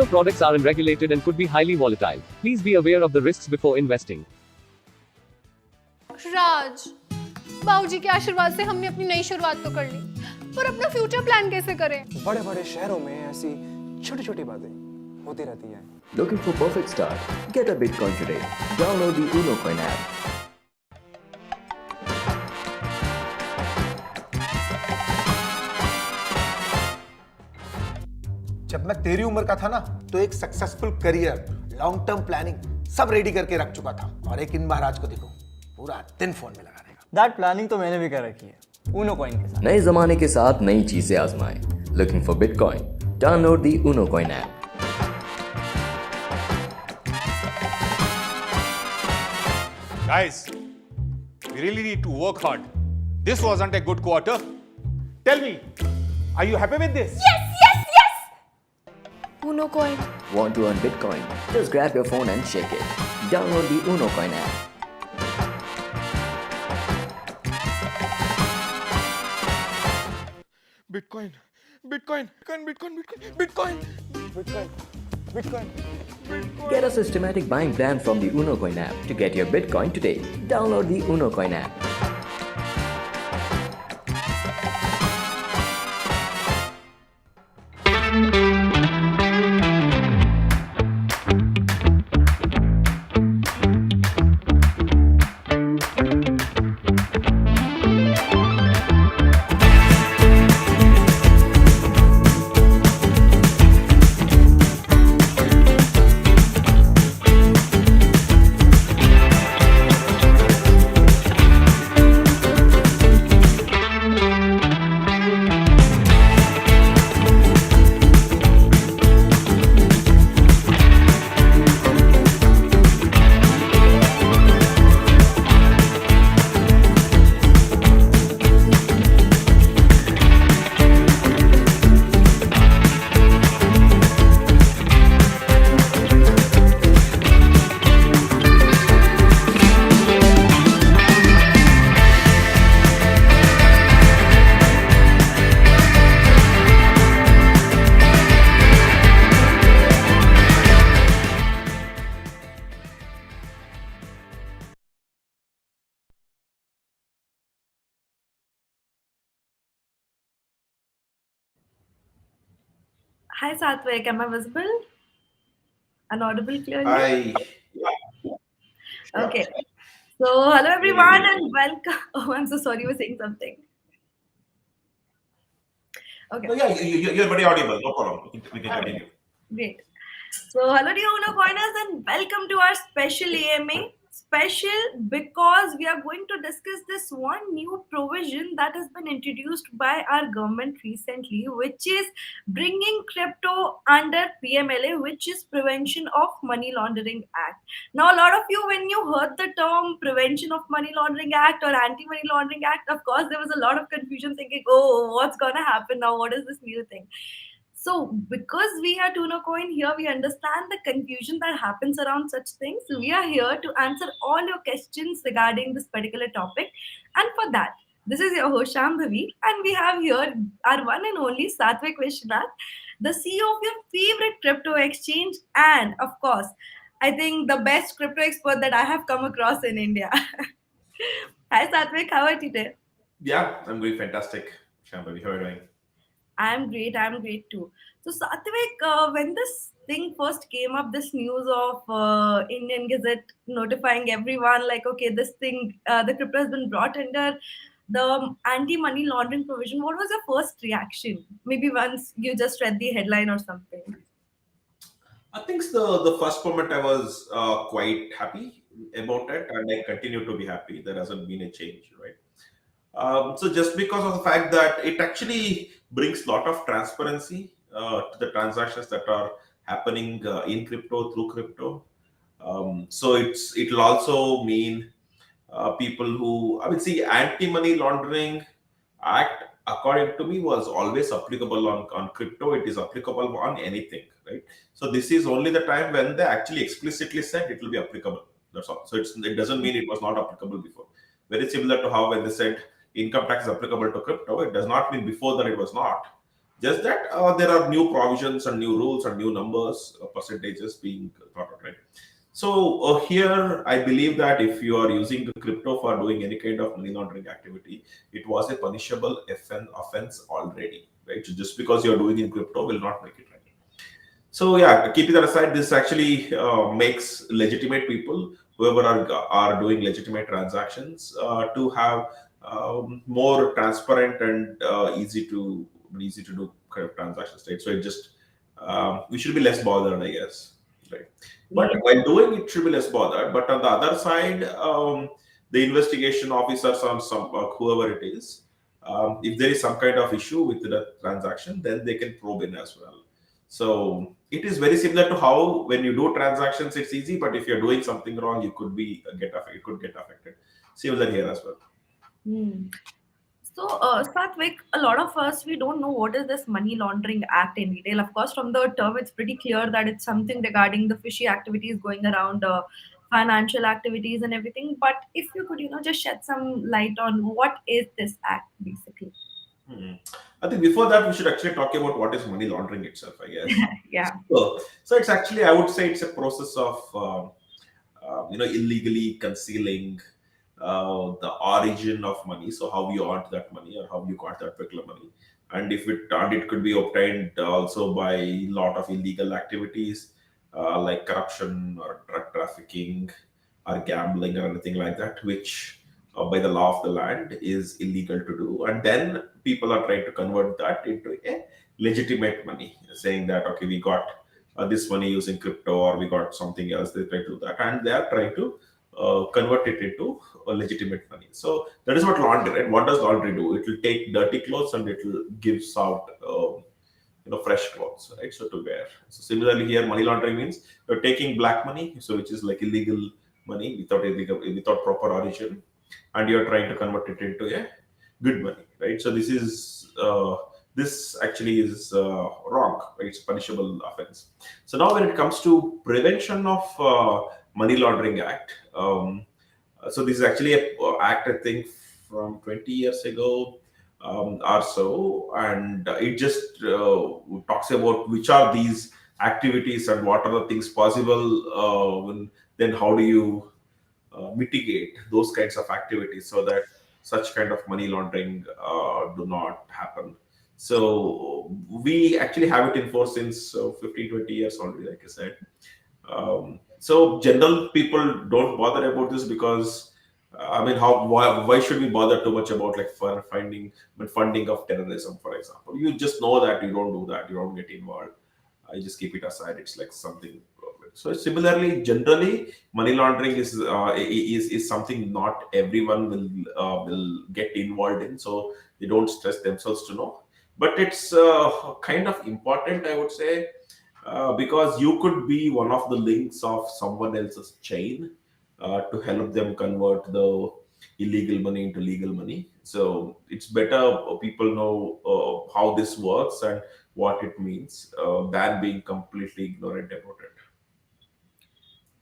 products are unregulated and could be highly volatile. Please be aware of the risks before investing. राज, बाबूजी के आशीर्वाद से हमने अपनी नई शुरुआत तो कर ली, पर अपना फ्यूचर प्लान कैसे करें? बड़े बड़े शहरों में ऐसी छोटी छोटी बातें होती रहती हैं। Looking for perfect start? Get a Bitcoin today. Download the Unocoin app. जब मैं तेरी उम्र का था ना, तो एक successful career, long term planning सब रेडी करके रख चुका था। और एक इन महाराज को देखो, पूरा दिन फोन में लगा रहेगा। दैट प्लानिंग तो मैंने भी कर रखी है, Unocoin के साथ। नए जमाने के साथ नई चीजें आजमाएं। Looking for Bitcoin? Download the Unocoin app. Guys, we really need to work hard. This wasn't a good quarter. Tell me, are you happy with this? Unocoin. Want to earn Bitcoin? Just grab your phone and shake it. Download the Unocoin app. Bitcoin, Bitcoin, Bitcoin, Bitcoin, Bitcoin, Bitcoin, Bitcoin, Bitcoin. Get a systematic buying plan from the Unocoin app to get your Bitcoin today. Download the Unocoin app. Hi Sathvik, am I visible? And audible clearly? Hi. Okay. So hello everyone and welcome. Oh, I'm so sorry, you were saying something. Okay. No, yeah, you're very audible. No problem. We can continue. Great. So hello dear Unocoiners and welcome to our special AMA. Special because we are going to discuss this one new provision that has been introduced by our government recently, which is bringing crypto under PMLA, which is Prevention of Money Laundering Act. Now, a lot of you, when you heard the term Prevention of Money Laundering Act or Anti-Money Laundering Act, of course, there was a lot of confusion thinking, oh, what's going to happen now? What is this new thing? So, because we are Unocoin here, we understand the confusion that happens around such things. So, we are here to answer all your questions regarding this particular topic. And for that, this is your host Shambhavi, and we have here our one and only Sathvik Vishwanath, the CEO of your favorite crypto exchange, and of course, I think the best crypto expert that I have come across in India. Hi Sathvik, how are you today? Yeah, I'm doing fantastic. Shambhavi, how are you doing? I'm great too. So Sathvik, when this thing first came up, this news of Indian Gazette notifying everyone like, okay, this thing, the crypto has been brought under the anti-money laundering provision, what was your first reaction? Maybe once you just read the headline or something. I think the first moment I was quite happy about it, and I continue to be happy. There hasn't been a change, right? So just because of the fact that it actually brings a lot of transparency to the transactions that are happening in crypto through crypto. So it'll also mean people who, I mean, see, anti-money laundering act according to me was always applicable on crypto. It is applicable on anything, right? So this is only the time when they actually explicitly said it will be applicable. That's all. So it doesn't mean it was not applicable before. Very similar to how when they said income tax is applicable to crypto, it does not mean before that it was not. Just that there are new provisions and new rules and new numbers, percentages being thought of, right? So here, I believe that if you are using the crypto for doing any kind of money laundering activity, it was a punishable offense already, right? So just because you are doing in crypto will not make it right. So yeah, keeping that aside, this actually makes legitimate people, whoever are doing legitimate transactions, to have more transparent and easy to do kind of transactions, right? So it just we should be less bothered, I guess, right? But Yeah. while doing it, should be less bothered. But on the other side, the investigation officers on some whoever it is, if there is some kind of issue with the transaction, then they can probe in as well. So it is very similar to how when you do transactions, it's easy, but if you're doing something wrong, you could be get affected. It could get affected. Similar here as well. Hmm. So, Sathvik, a lot of us, we don't know what is this Money Laundering Act in detail. Of course, from the term, it's pretty clear that it's something regarding the fishy activities going around financial activities and everything. But if you could, just shed some light on what is this act basically? Hmm. I think before that, we should actually talk about what is money laundering itself, I guess. Yeah. So it's actually, I would say, it's a process of illegally concealing the origin of money. So how you earned that money or how you got that particular money, and if it could be obtained also by a lot of illegal activities like corruption or drug trafficking or gambling or anything like that, which by the law of the land is illegal to do. And then people are trying to convert that into a legitimate money, saying that okay, we got this money using crypto or we got something else. They try to do that, and they are trying to convert it into a legitimate money. So that is what laundry, right? What does laundry do? It will take dirty clothes and it will gives out fresh clothes, right? So to wear. So similarly here, money laundering means you're taking black money, so which is like illegal money without proper origin, and you're trying to convert it into a good money, right? So this actually is wrong, right? It's a punishable offense. So now when it comes to prevention of money laundering act, so this is actually a act, I think, from 20 years ago or so, and it just talks about which are these activities and what are the things possible. Then how do you mitigate those kinds of activities so that such kind of money laundering do not happen. So we actually have it in force since 15, 20 years already, like I said. So general people don't bother about this because I mean, why should we bother too much about like for finding funding of terrorism, for example? You just know that you don't do that, you don't get involved. I just keep it aside. It's like something. So similarly, generally, money laundering is something not everyone will get involved in. So they don't stress themselves to know. But it's kind of important, I would say, because you could be one of the links of someone else's chain to help them convert the illegal money into legal money. So it's better people know how this works and what it means than being completely ignorant about it.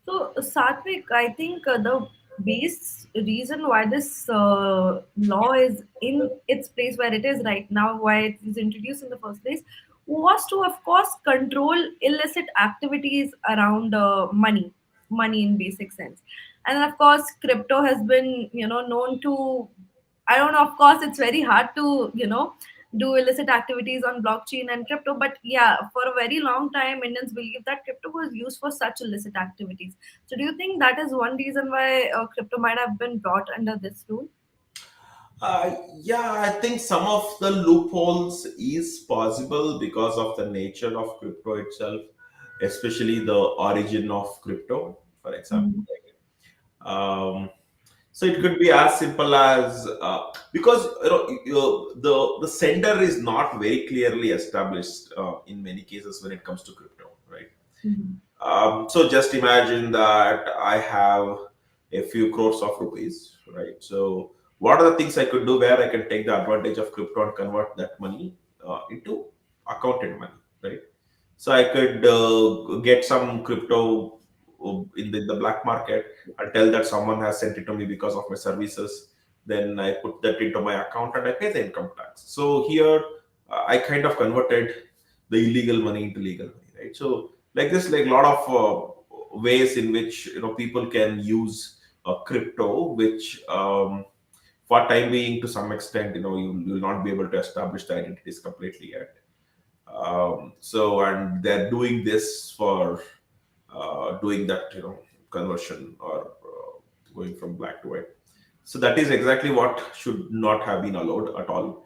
So, Satvik, I think the base reason why this law is in its place where it is right now, why it was introduced in the first place, was to, of course, control illicit activities around money in basic sense. And of course, crypto has been, known to, I don't know, of course, it's very hard to, do illicit activities on blockchain and crypto. But yeah, for a very long time, Indians believe that crypto was used for such illicit activities. So do you think that is one reason why crypto might have been brought under this rule? Yeah, I think some of the loopholes is possible because of the nature of crypto itself, especially the origin of crypto, for example. Mhm. Um, so it could be as simple as because the sender is not very clearly established in many cases when it comes to crypto, right? Mhm. So just imagine that I have a few crores of rupees, right? So what are the things I could do where I can take the advantage of crypto and convert that money into accounted money, right? So I could get some crypto in the black market and tell that someone has sent it to me because of my services. Then I put that into my account and I pay the income tax. So here I kind of converted the illegal money into legal money, right? So like this, like a lot of ways in which people can use crypto, which for time being, to some extent, you will not be able to establish the identities completely yet. So, and they're doing this for doing that, conversion, or going from black to white. So that is exactly what should not have been allowed at all.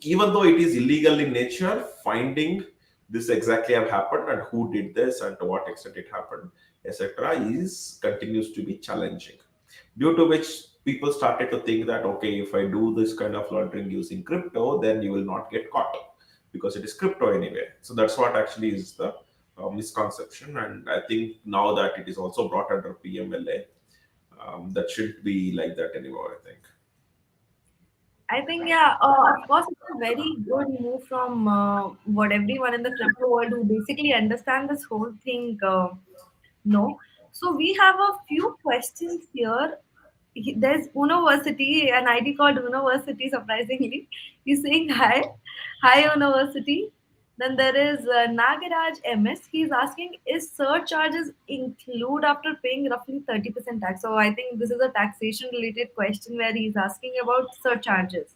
Even though it is illegal in nature, finding this exactly have happened and who did this and to what extent it happened, etc., is continues to be challenging. Due to which people started to think that, okay, if I do this kind of laundering using crypto, then you will not get caught because it is crypto anyway. So that's what actually is the misconception. And I think now that it is also brought under PMLA, that shouldn't be like that anymore, I think. I think, yeah, of course, it's a very good move from what everyone in the crypto world who basically understand this whole thing know. So we have a few questions here. There's University, an ID called University, surprisingly. He's saying hi. Hi, University. Then there is Nagaraj MS. He's asking, is surcharges include after paying roughly 30% tax? So I think this is a taxation related question where he's asking about surcharges.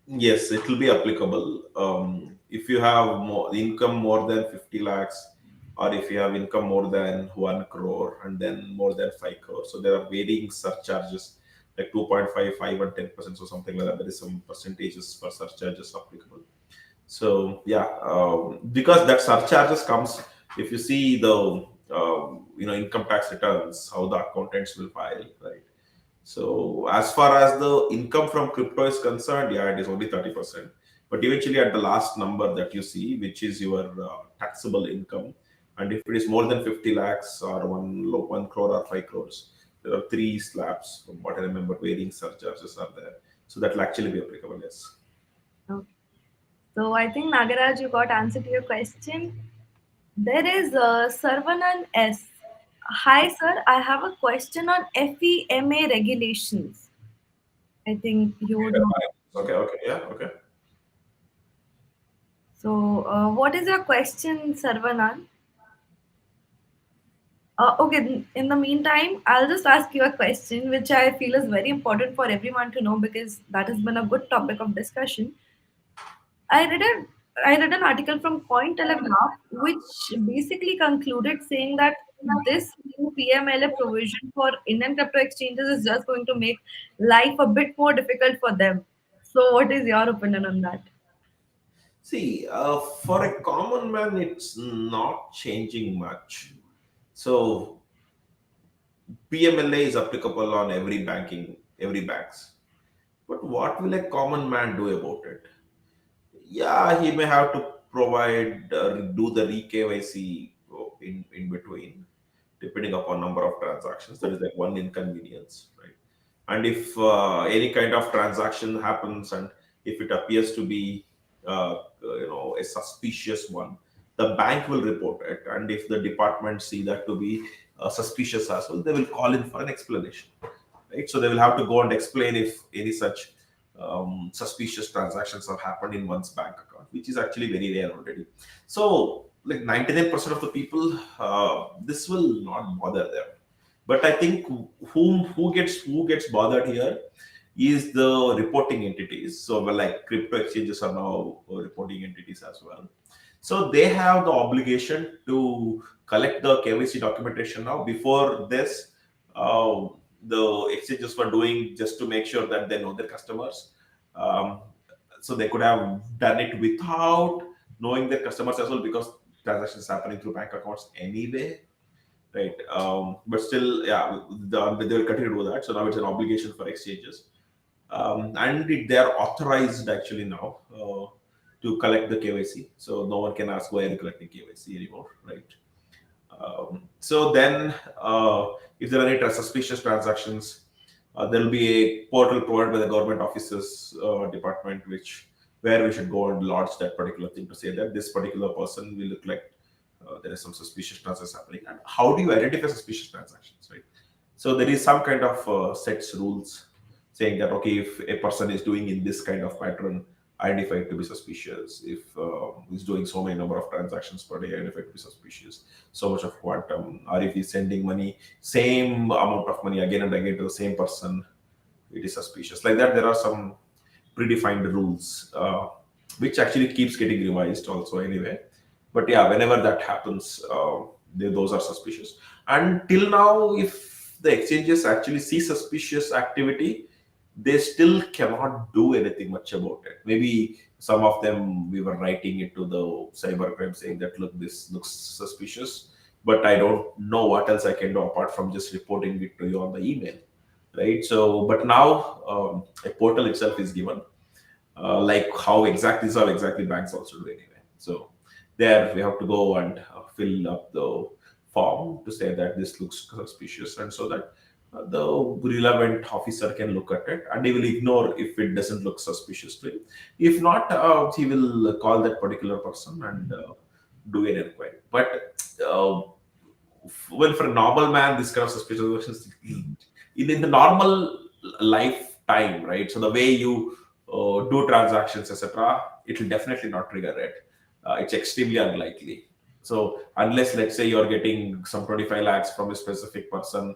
Yes, it will be applicable. If you have more income more than 50 lakhs, or if you have income more than 1 crore and then more than 5 crores. So there are varying surcharges like 2.5, 5, and 10%, so something like that. There is some percentages for surcharges applicable. So yeah, because that surcharges comes, if you see the income tax returns, how the accountants will file, right? So as far as the income from crypto is concerned, yeah, it is only 30%. But eventually, at the last number that you see, which is your taxable income, and if it is more than 50 lakhs or 1 crore or 5 crores, there are three slabs. From what I remember, varying surcharges are there. So that will actually be applicable, yes. Okay. So I think Nagaraj, you got answer to your question. There is Sarvanan S. Hi, sir. I have a question on FEMA regulations. I think you would know. Okay, okay, yeah, okay. So, what is your question, Sarvanan? Okay, in the meantime, I'll just ask you a question which I feel is very important for everyone to know because that has been a good topic of discussion. I read a I read an article from Cointelegraph which basically concluded saying that this new PMLA provision for Indian crypto exchanges is just going to make life a bit more difficult for them. So, what is your opinion on that? See, for a common man, it's not changing much. So PMLA is applicable on every banks. But what will a common man do about it? Yeah, he may have to provide, do the re-KYC in between, depending upon number of transactions. There is like one inconvenience, right? And if any kind of transaction happens and if it appears to be a suspicious one, the bank will report it. And if the department see that to be suspicious as well, they will call in for an explanation, right? So they will have to go and explain if any such suspicious transactions have happened in one's bank account, which is actually very rare already. So like 99% of the people, this will not bother them. But I think who gets bothered here is the reporting entities. So well, like crypto exchanges are now reporting entities as well. So they have the obligation to collect the KYC documentation now. Before this, uh, the exchanges were doing just to make sure that they know their customers. Um, so they could have done it without knowing their customers as well, because transactions happening through bank accounts anyway, right? But still, yeah, they will continue to do that. So now it's an obligation for exchanges, and they are authorized actually now to collect the KYC. So no one can ask why are you collecting KYC anymore, right? So then, if there are any suspicious transactions, there will be a portal provided by the government offices department, which where we should go and lodge that particular thing to say that this particular person will look like there is some suspicious transactions happening. And how do you identify suspicious transactions, right? So there is some kind of sets rules saying that, okay, if a person is doing in this kind of pattern, identify it to be suspicious. If he's doing so many number of transactions per day, identify it to be suspicious. So much of quantum, or if he's sending money, same amount of money again and again to the same person, it is suspicious. Like that, there are some predefined rules, which actually keeps getting revised also anyway. But yeah, whenever that happens, those are suspicious. And till now, if the exchanges actually see suspicious activity, they still cannot do anything much about it. Maybe some of them, we were writing it to the cybercrime saying that, look, this looks suspicious, but I don't know what else I can do apart from just reporting it to you on the email, right? So, but now a portal itself is given, like how exactly these are exactly banks also do anyway. So there we have to go and fill up the form to say that this looks suspicious, and so that the relevant officer can look at it and he will ignore if it doesn't look suspicious to him. If not, he will call that particular person and do an inquiry. But well, for a normal man, this kind of suspicious questions in the normal lifetime, right? So the way you do transactions, etc., it will definitely not trigger it. It's extremely unlikely. So unless, let's say, you're getting some 25 lakhs from a specific person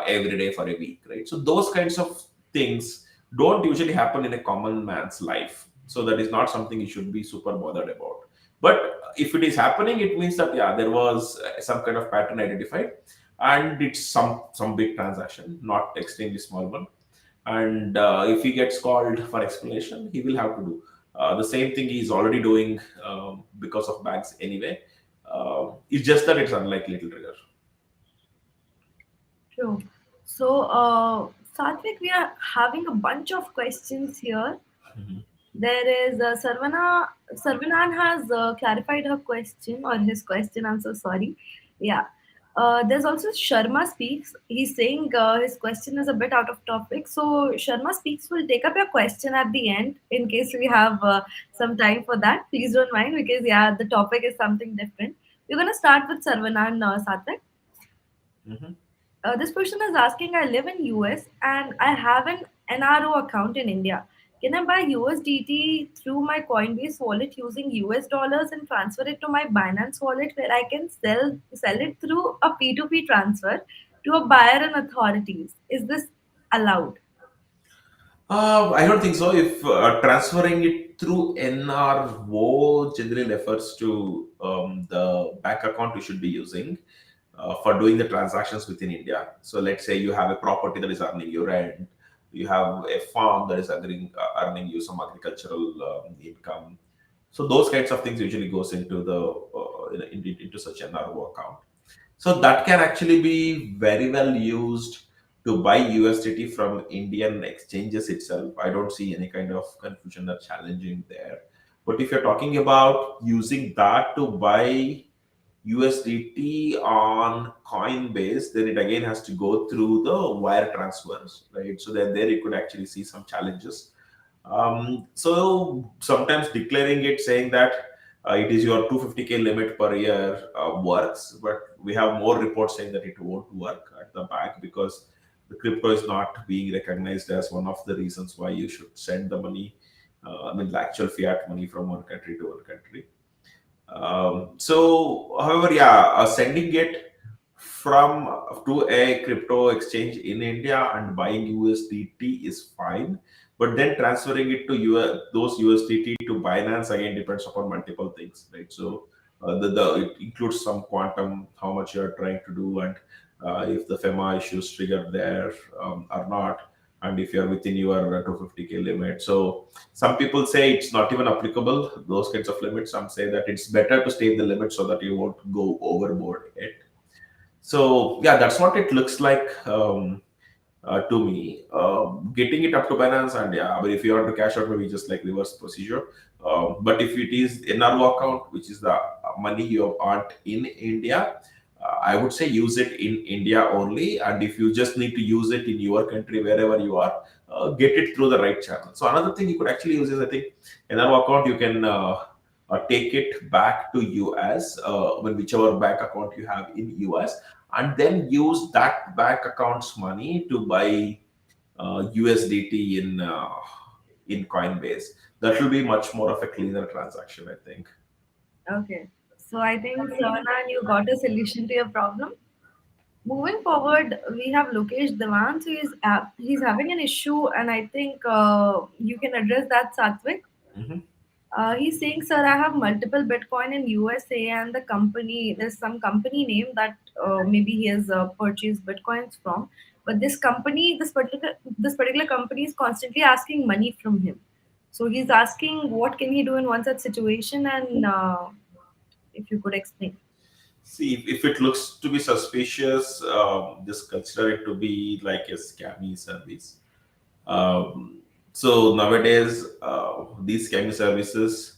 every day for a week, right? So those kinds of things don't usually happen in a common man's life. So that is not something you should be super bothered about. But if it is happening, it means that yeah, there was some kind of pattern identified, and it's some big transaction, not extremely small one. And if he gets called for explanation, he will have to do the same thing he's already doing because of banks anyway. It's just that it's unlikely to trigger. True. So, Sathvik, we are having a bunch of questions here. There is Sarvanan has clarified her question or his question. I'm so sorry. Yeah. There's also Sharma Speaks. He's saying his question is a bit out of topic. So Sharma Speaks will take up your question at the end in case we have some time for that. Please don't mind because yeah, the topic is something different. We're gonna start with Sarvanan Sathvik. Mhm. This person is asking, I live in US and I have an NRO account in India. Can I buy USDT through my Coinbase wallet using US dollars and transfer it to my Binance wallet where I can sell it through a P2P transfer to a buyer and authorities? Is this allowed? I don't think so. If transferring it through NRO generally refers to the bank account you should be using for doing the transactions within India. So let's say you have a property that is earning you rent, you have a farm that is earning you some agricultural income. So those kinds of things usually goes into the into such an RO account. So that can actually be very well used to buy USDT from Indian exchanges itself. I don't see any kind of confusion or challenging there. But if you're talking about using that to buy USDT on Coinbase, then it again has to go through the wire transfers, right? So then there you could actually see some challenges. So sometimes declaring it, saying that it is your 250K limit per year works, but we have more reports saying that it won't work at the back because the crypto is not being recognized as one of the reasons why you should send the money, I mean, the actual fiat money from one country to one country. So, however, yeah, sending it from to a crypto exchange in India and buying USDT is fine, but then transferring it to those USDT to Binance again depends upon multiple things, right? So, it includes some quantum, how much you are trying to do, and if the FEMA issues trigger there or not, and if you are within your 250K limit. So some people say it's not even applicable, those kinds of limits. Some say that it's better to stay in the limit so that you won't go overboard it. So yeah, that's what it looks like to me. Getting it up to Binance, and yeah, but if you want to cash out, maybe just like reverse procedure. But if it is NRO account, which is the money you have earned in India, I would say use it in India only. And if you just need to use it in your country, wherever you are, get it through the right channel. So another thing you could actually use is, I think, NRO account, you can take it back to US, whichever bank account you have in US, and then use that bank account's money to buy USDT in Coinbase. That will be much more of a cleaner transaction, I think. Okay. So I think Sarnan, you got a solution to your problem. Moving forward, we have Lokesh Devan. So he's having an issue, and I think you can address that, Sathvik. Mhm. He's saying, "Sir, I have multiple Bitcoin in USA, and the company there's some company name that maybe he has purchased Bitcoins from, but this particular company is constantly asking money from him. So he's asking, what can he do in one such situation, and if you could explain." See, if it looks to be suspicious, just consider it to be like a scammy service. Um, so nowadays, these scamming services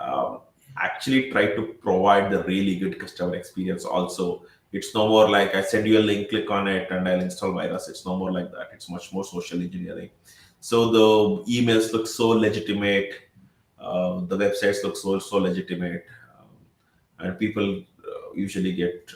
um, actually try to provide the really good customer experience. Also, it's no more like I send you a link, click on it, and I'll install virus. It's no more like that. It's much more social engineering. So the emails look so legitimate. The websites look so legitimate, and people usually get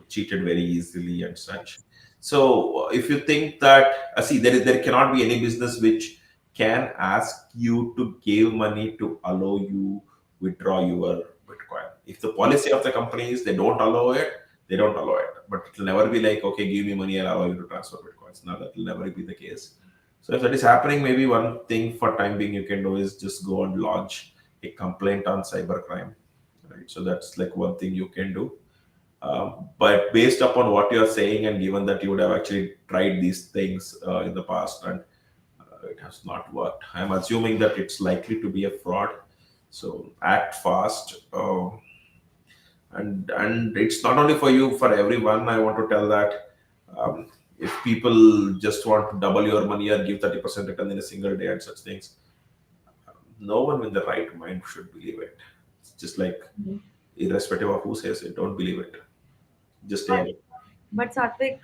cheated very easily and such. So if you think that see there cannot be any business which can ask you to give money to allow you withdraw your Bitcoin. If the policy of the company is they don't allow it, they don't allow it. But it will never be like, okay, give me money, I'll allow you to transfer Bitcoins. No, that will never be the case. So if that is happening, maybe one thing for time being you can do is just go and launch a complaint on cybercrime. Right. So that's like one thing you can do. But based upon what you're saying, and given that you would have actually tried these things in the past and it has not worked, I'm assuming that it's likely to be a fraud. So act fast. And it's not only for you, for everyone. I want to tell that if people just want to double your money or give 30% return in a single day and such things, no one in the right mind should believe it. It's just like, irrespective of who says it, don't believe it. Just stay But away. but Satvik,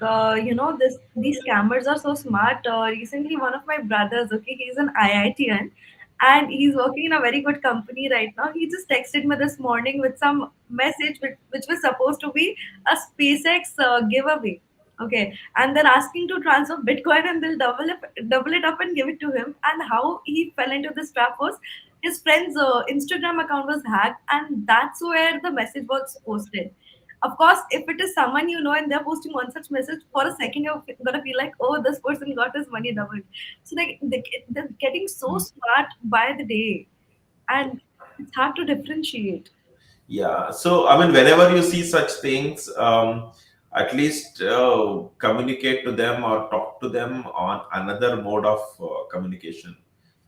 these scammers are so smart. Recently, one of my brothers, okay, he's an IITian, and he's working in a very good company right now. He just texted me this morning with some message which was supposed to be a SpaceX giveaway. Okay, and they're asking to transfer Bitcoin, and they'll double it up and give it to him. And how he fell into this trap was his friend's Instagram account was hacked, and that's where the message was posted. Of course, if it is someone you know and they're posting one such message, for a second you're gonna feel like, oh, this person got his money doubled. So like they're getting so smart by the day, and it's hard to differentiate. Yeah. So, I mean, whenever you see such things, at least communicate to them or talk to them on another mode of communication.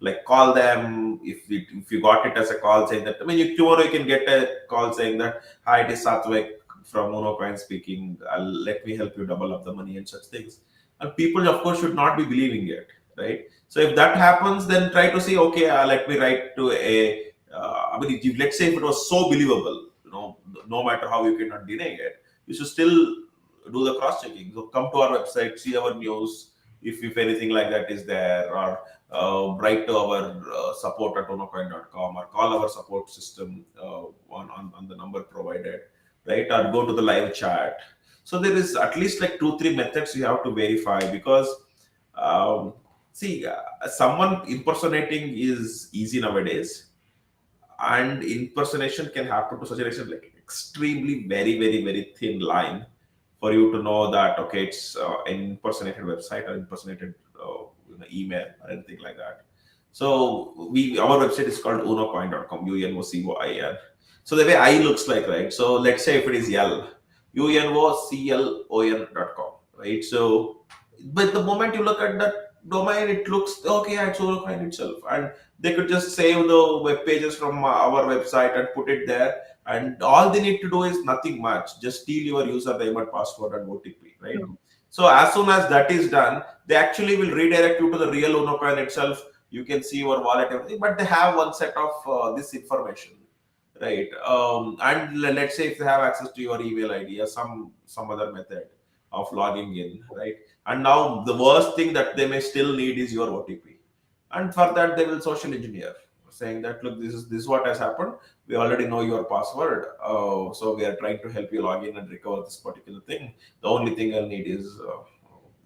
Like call them if you got it as a call saying that. I mean, tomorrow you can get a call saying that, "Hi, it is Sathvik from Unocoin speaking. Let me help you double up the money," and such things. And people, of course, should not be believing it, right? So if that happens, then try to say, okay, let me write to a I mean, let's say if it was so believable, no matter how you cannot deny it, you should still do the cross checking. So come to our website, see our news, if anything like that is there, or write to our support at unocoin.com, or call our support system on the number provided, right? Or go to the live chat. So there is at least like 2-3 methods you have to verify because see, someone impersonating is easy nowadays, and impersonation can happen to such an extent, like extremely very thin line for you to know that okay, it's an impersonated website or impersonated email or anything like that. So our website is called unocoin.com, UNOCOIN. So the way I looks like, right? So let's say if it is UNOCLON.com, right? So but the moment you look at that domain, it looks okay, it's Unocoin itself, and they could just save the web pages from our website and put it there, and all they need to do is nothing much, just steal your username and password and OTP, right? So as soon as that is done, they actually will redirect you to the real Unocoin itself. You can see your wallet, everything, but they have one set of this information, right? And let's say if they have access to your email ID or some other method of logging in, right? And now the worst thing that they may still need is your OTP, and for that they will social engineer, saying that look, this is what has happened. We already know your password, so we are trying to help you log in and recover this particular thing. The only thing I'll need is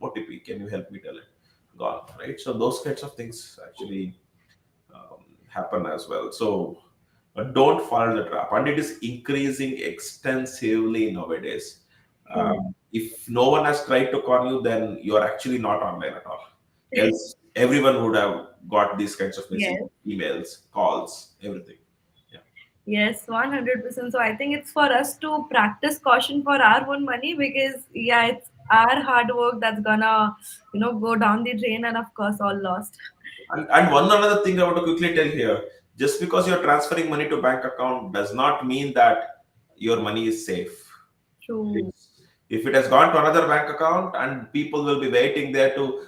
OTP. Can you help me tell it? Gone, right? So those kinds of things actually happen as well. So don't fall into the trap, and it is increasing extensively nowadays. If no one has tried to con you, then you are actually not online at all. Else, everyone would have got these kinds of messages, Yes. emails, calls, everything. Yeah. Yes, 100%. So I think it's for us to practice caution for our own money, because yeah, it's our hard work that's gonna, go down the drain, and of course all lost. And one another thing I want to quickly tell here: just because you're transferring money to bank account does not mean that your money is safe. True. If it has gone to another bank account, and people will be waiting there to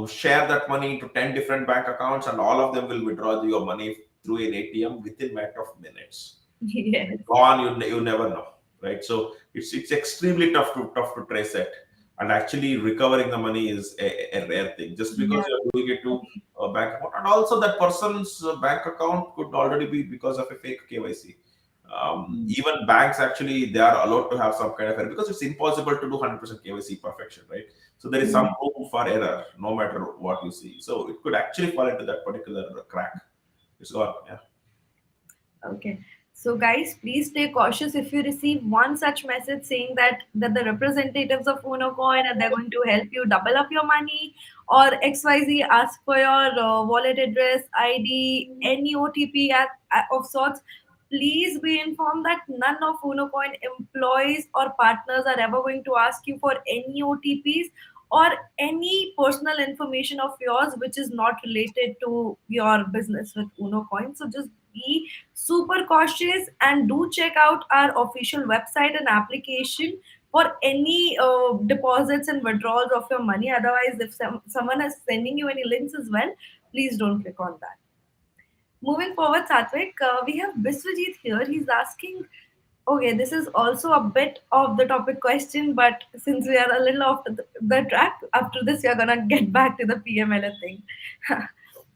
share that money into 10 different bank accounts, and all of them will withdraw your money through an ATM within matter of minutes. Yes. Gone, you never know, right? So it's extremely tough to trace it, and actually recovering the money is a rare thing. Just because Yeah. you're doing it to a bank account, and also that person's bank account could already be because of a fake KYC. Even banks actually, they are allowed to have some kind of error, because it's impossible to do 100% KYC perfection, right? So there is some room for error no matter what you see. So it could actually fall into that particular crack. It's gone. Yeah. Okay. So guys, please stay cautious if you receive one such message saying that the representatives of Unocoin and they're going to help you double up your money, or XYZ ask for your wallet address, ID, any OTP of sorts. Please be informed that none of Unocoin employees or partners are ever going to ask you for any OTPs or any personal information of yours which is not related to your business with Unocoin. So just be super cautious and do check out our official website and application for any deposits and withdrawals of your money. Otherwise, if someone is sending you any links as well, please don't click on that. Moving forward, Sathvik, we have Biswajit here. He's asking, okay, this is also a bit of the topic question, but since we are a little off the track, after this, we are going to get back to the PMLA thing.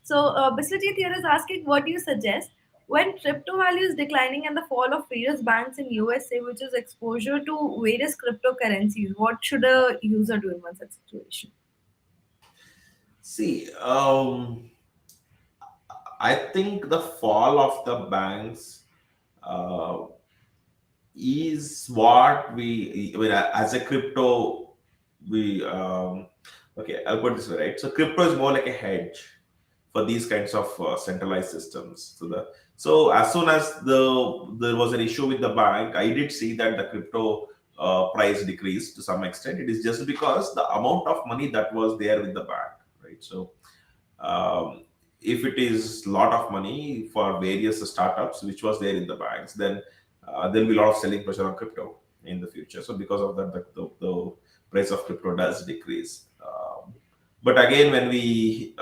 So, Biswajit here is asking, what do you suggest when crypto value is declining and the fall of various banks in USA, which is exposure to various cryptocurrencies? What should a user do in one such situation? See, I think the fall of the banks uh, is what we, I mean, as a crypto, we, okay, I'll put it this way, right? So crypto is more like a hedge for these kinds of centralized systems. So as soon as there was an issue with the bank, I did see that the crypto price decreased to some extent. It is just because the amount of money that was there with the bank, right? So um, if it is lot of money for various startups which was there in the banks, then there'll be a lot of selling pressure on crypto in the future. So because of that, the price of crypto does decrease. But again, when we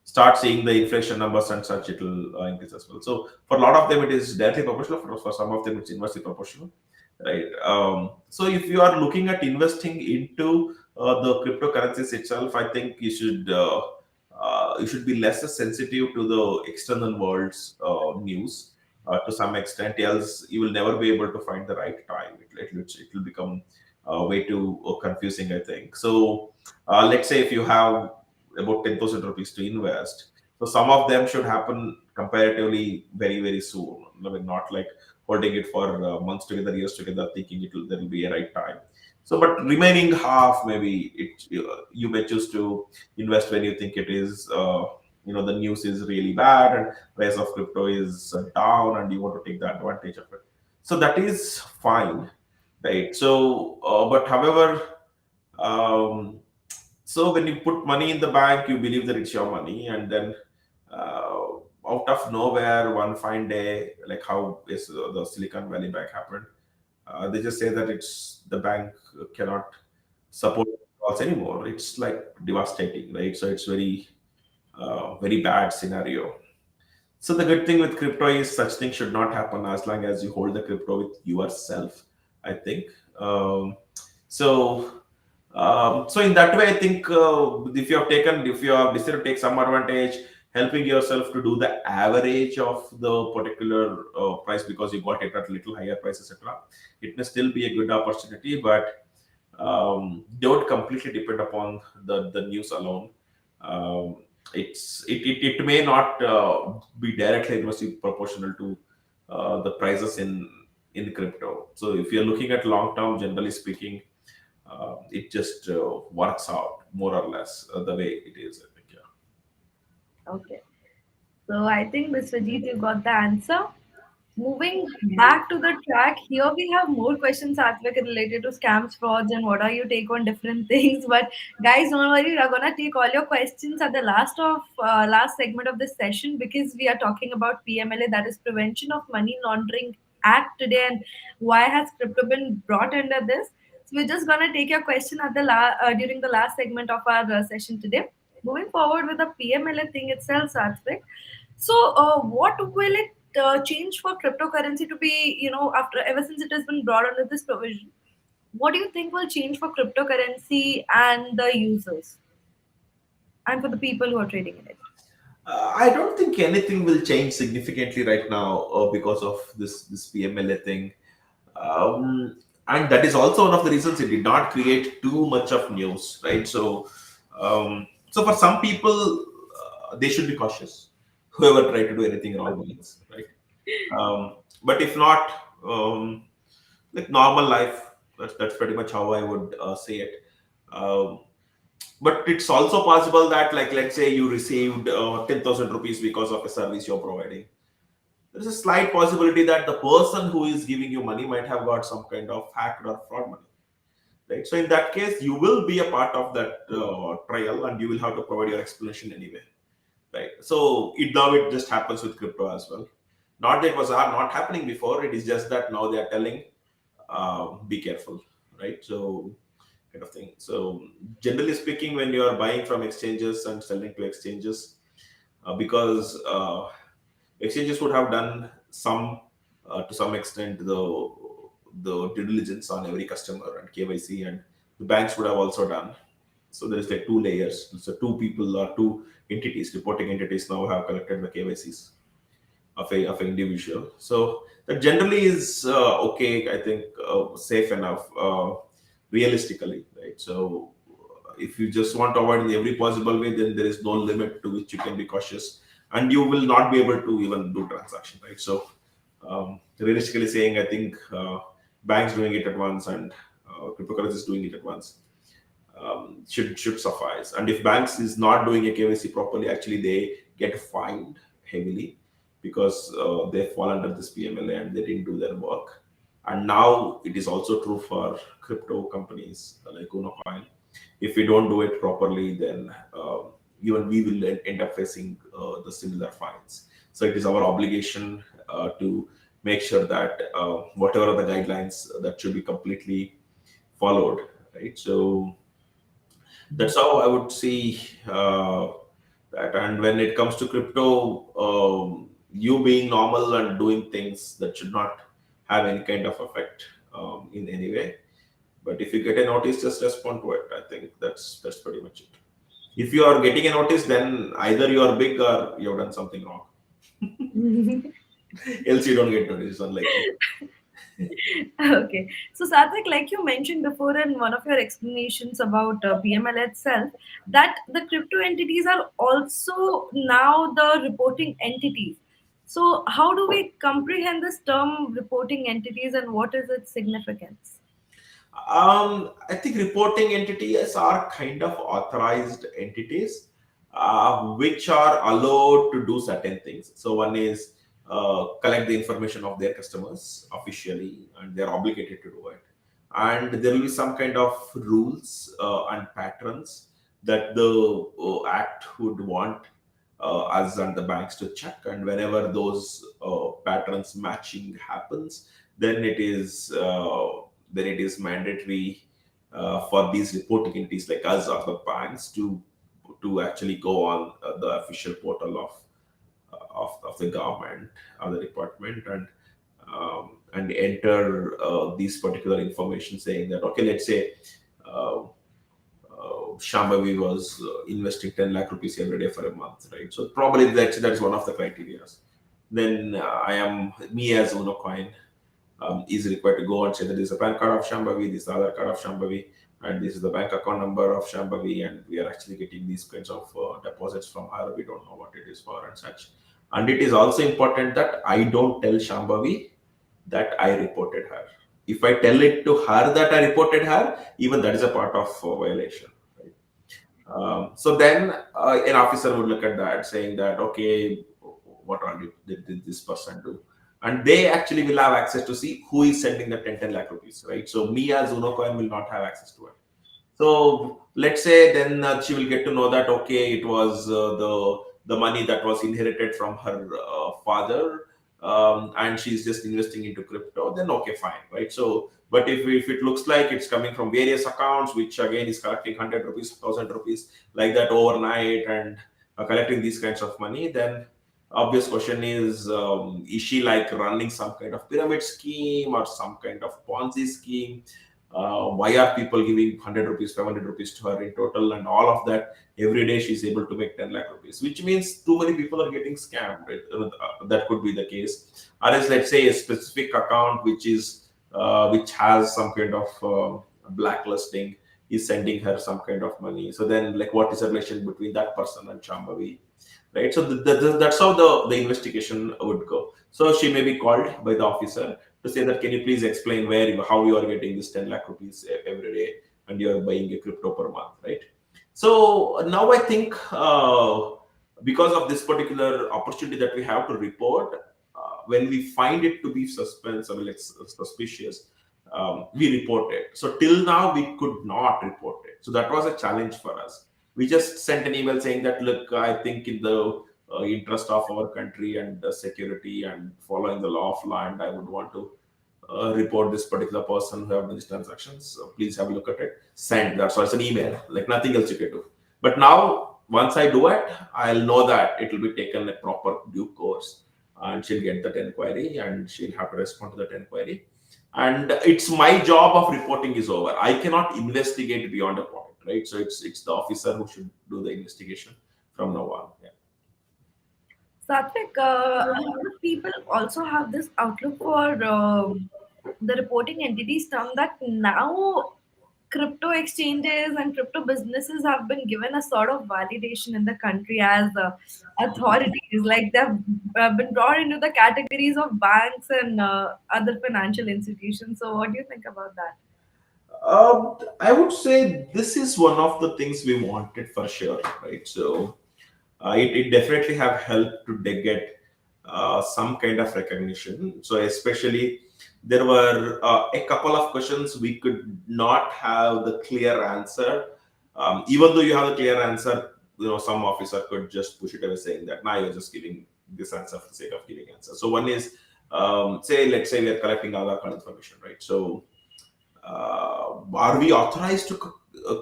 start seeing the inflation numbers and such, it will increase as well. So for a lot of them, it is directly proportional. For some of them, it's inversely proportional, right? So if you are looking at investing into the cryptocurrencies itself, I think you should be less sensitive to the external world's news to some extent. Else, you will never be able to find the right time. It will become way too confusing, I think. So let's say if you have about 10,000 rupees to invest. So some of them should happen comparatively very, very soon. I mean, not like holding it for months together, years together, thinking there will be a right time. So, but remaining half, maybe you may choose to invest when you think it is, the news is really bad and price of crypto is down, and you want to take the advantage of it. So that is fine, right? So, but however, um, so when you put money in the bank, you believe that it's your money, and then uh, out of nowhere, one fine day, like how is the Silicon Valley Bank happened, they just say that it's the bank cannot support calls anymore. It's like devastating, right? So it's very bad scenario. So the good thing with crypto is such things should not happen as long as you hold the crypto with yourself, I think. So in that way, I think if you have decided to take some advantage, helping yourself to do the average of the particular price because you got it at a little higher price, etc., it may still be a good opportunity, but don't completely depend upon the news alone. it may not be directly inversely proportional to the prices in crypto. So if you're looking at long term, generally speaking, it just works out more or less the way it is. I think, yeah. Okay. So I think Mr. Jeet, you got the answer. Moving back to the track, here we have more questions, Sathvik, related to scams, frauds, and what are your take on different things. But guys, don't worry, we're gonna take all your questions at the last segment of this session because we are talking about PMLA, that is Prevention of Money Laundering Act today, and why has crypto been brought under this? So we're just gonna take your question at the during the last segment of our session today. Moving forward with the PMLA thing itself, Sathvik. So, what will it change for cryptocurrency to be, after ever since it has been brought under this provision? What do you think will change for cryptocurrency and the users and for the people who are trading in it? I don't think anything will change significantly right now because of this PMLA thing. And that is also one of the reasons it did not create too much of news, right? So for some people, they should be cautious. Whoever tried to do anything wrong means, right? But if not, like normal life, that's pretty much how I would say it. Um, but it's also possible that, like, let's say you received 10,000 rupees because of a service you're providing. There's a slight possibility that the person who is giving you money might have got some kind of hacked or fraud money, right? So in that case, you will be a part of that trial, and you will have to provide your explanation anyway, right? So it just happens with crypto as well. Not that it was not happening before. It is just that now they are telling, be careful, right? So kind of thing. So generally speaking, when you are buying from exchanges and selling to exchanges, because exchanges would have done some to some extent the due diligence on every customer and KYC, and the banks would have also done. So there is like two layers. So two people or two entities, reporting entities, now have collected the KYCs of an individual. So that generally is okay. I think safe enough, realistically, right? So if you just want to avoid in every possible way, then there is no limit to which you can be cautious, and you will not be able to even do transaction, right? So realistically saying, I think banks doing it at once and cryptocurrencies doing it at once should suffice. And if banks is not doing a KYC properly, actually they get fined heavily because they fall under this PMLA and they didn't do their work. And now it is also true for crypto companies like Unocoin. If we don't do it properly, then even we will end up facing the similar fines. So it is our obligation to make sure that whatever are the guidelines that should be completely followed, right? So that's how I would see that. And when it comes to crypto, you being normal and doing things that should not have any kind of effect in any way. But if you get a notice, just respond to it. I think that's pretty much it. If you are getting a notice, then either you are big or you have done something wrong. Else you don't get notice. It's unlikely. Okay. So, Sathvik, like you mentioned before in one of your explanations about PML itself, that the crypto entities are also now the reporting entities. So, how do we comprehend this term reporting entities and what is its significance? I think reporting entities are kind of authorized entities which are allowed to do certain things. So one is collect the information of their customers officially, and they're obligated to do it. And there will be some kind of rules and patterns that the act would want us and the banks to check. And whenever those patterns matching happens, then it is mandatory for these reporting entities like us or the banks to actually go on the official portal of the government or the department and enter these particular information, saying that, okay, let's say Shambhavi was investing 10 lakh rupees every day for a month, right? So probably that's one of the criteria. Then me as Unocoin is required to go and say that this is a PAN card of Shambhavi, this is the other card of Shambhavi, and this is the bank account number of Shambhavi, and we are actually getting these kinds of deposits from her. We don't know what it is for and such. And it is also important that I don't tell Shambhavi that I reported her. If I tell it to her that I reported her, even that is a part of violation. Right? So then an officer would look at that, saying that, okay, what all did this person do? And they actually will have access to see who is sending the 10 lakh rupees, right? So me as Unocoin will not have access to it. So let's say then she will get to know that, okay, it was the money that was inherited from her father, and she's just investing into crypto. Then okay, fine, right? So, but if it looks like it's coming from various accounts, which again is collecting 100 rupees, 1,000 rupees like that overnight, and collecting these kinds of money, then obvious question is she like running some kind of pyramid scheme or some kind of Ponzi scheme? Why are people giving 100 rupees, 500 rupees to her in total, and all of that? Every day she's able to make 10 lakh rupees, which means too many people are getting scammed, right? That could be the case. Or else, let's say a specific account which has some kind of blacklisting is sending her some kind of money. So then, like, what is the relation between that person and Shambhavi? Right, so that's how the investigation would go. So she may be called by the officer to say that, can you please explain how you are getting this 10 lakh rupees every day, and you are buying a crypto per month, right? So now I think because of this particular opportunity that we have to report, when we find it to be suspicious, we report it. So till now we could not report it. So that was a challenge for us. We just sent an email saying that, look, I think in the interest of our country and security and following the law of land, I would want to report this particular person who have done these transactions. So please have a look at it. Send. That's why it's an email, like nothing else you can do. But now, once I do it, I'll know that it will be taken a proper due course, and she'll get that inquiry, and she'll have to respond to that inquiry. And it's my job of reporting is over. I cannot investigate beyond a point, right? So it's the officer who should do the investigation from now on. Yeah. Sathvik, a lot of people also have this outlook for the reporting entities term that now crypto exchanges and crypto businesses have been given a sort of validation in the country as authorities. Like they've been brought into the categories of banks and other financial institutions. So, what do you think about that? I would say this is one of the things we wanted for sure, right? So it definitely have helped to get some kind of recognition. So especially there were a couple of questions we could not have the clear answer. Even though you have a clear answer, some officer could just push it away saying that, now you're just giving this answer for the sake of giving answer. So one is, let's say we are collecting Aadhaar card information, right? So are we authorized to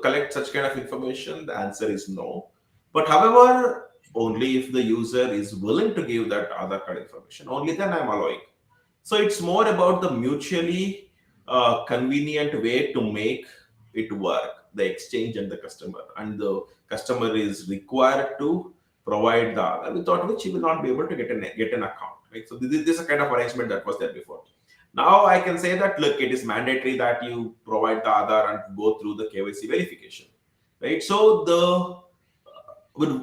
collect such kind of information? The answer is no. But however, only if the user is willing to give that Aadhaar card information, only then I'm allowing. So it's more about the mutually convenient way to make it work, the exchange and the customer. And the customer is required to provide the Aadhaar, without which he will not be able to get an account. Right? So this is a kind of arrangement that was there before. Now I can say that, look, it is mandatory that you provide the Aadhaar and go through the KYC verification, right? So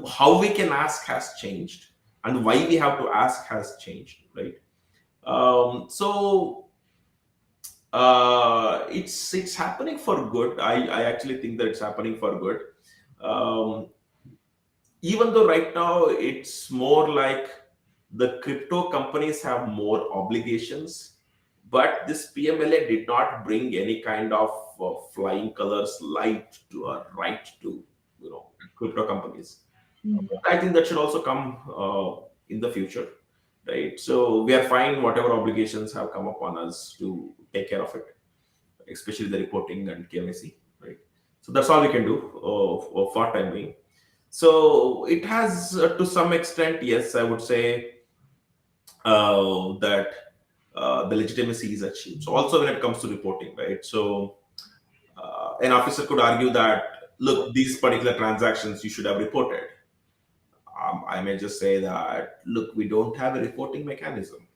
how we can ask has changed, and why we have to ask has changed, right? So it's happening for good. I actually think that it's happening for good. Even though right now it's more like the crypto companies have more obligations, but this PMLA did not bring any kind of flying colors light to or right to crypto companies. I think that should also come in the future, right? So we are fine whatever obligations have come upon us to take care of it, especially the reporting and KYC, right? So that's all we can do for time being. So it has, to some extent, yes, I would say that the legitimacy is achieved. So also when it comes to reporting, right? So an officer could argue that, look, these particular transactions you should have reported. I may just say that, look, we don't have a reporting mechanism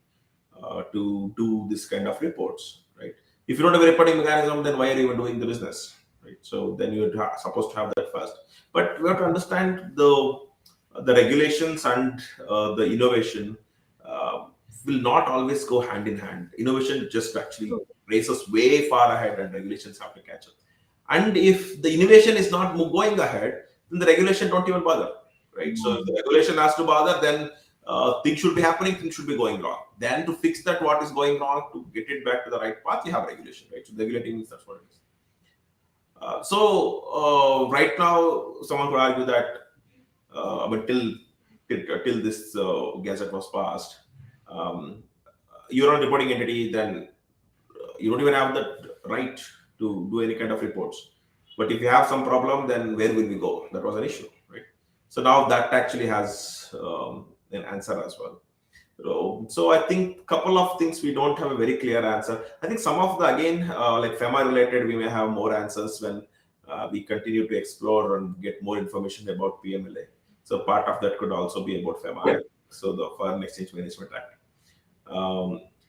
to do this kind of reports, right? If you don't have a reporting mechanism, then why are you even doing the business, right? So then you're supposed to have that first. But we have to understand the regulations and the innovation uh, will not always go hand in hand. Innovation just actually races way far ahead, and regulations have to catch up. And if the innovation is not going ahead, then the regulation don't even bother, right? So if the regulation has to bother, then things should be happening, things should be going wrong. Then to fix that, what is going wrong, to get it back to the right path, you have regulation, right? So regulating means that's what it is. Right now, someone could argue that but till this gazette was passed, um, you're not a reporting entity, then you don't even have that right to do any kind of reports. But if you have some problem, then where will we go? That was an issue, right? So now that actually has an answer as well. So I think couple of things we don't have a very clear answer. I think some of the again like FEMA related, we may have more answers when we continue to explore and get more information about PMLA. So part of that could also be about FEMA, so the Foreign Exchange Management Act.